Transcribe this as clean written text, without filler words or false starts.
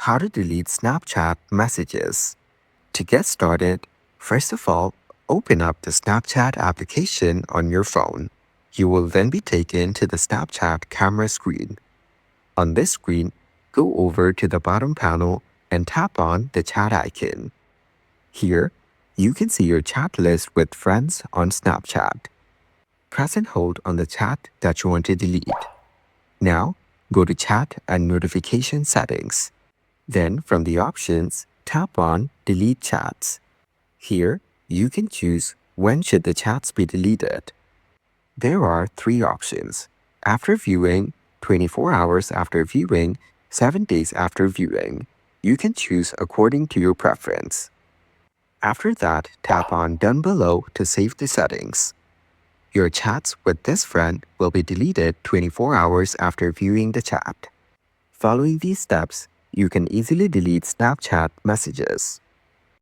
How to delete Snapchat messages. To get started, first of all, open up the Snapchat application on your phone. You will then be taken to the Snapchat camera screen. On this screen, go over to the bottom panel and tap on the chat icon. Here, you can see your chat list with friends on Snapchat. Press and hold on the chat that you want to delete. Now, go to Chat and Notification Settings. Then, from the options, tap on Delete Chats. Here, you can choose when should the chats be deleted. There are 3 options: after viewing, 24 hours after viewing, 7 days after viewing. You can choose according to your preference. After that, tap on Done below to save the settings. Your chats with this friend will be deleted 24 hours after viewing the chat. Following these steps, you can easily delete Snapchat messages.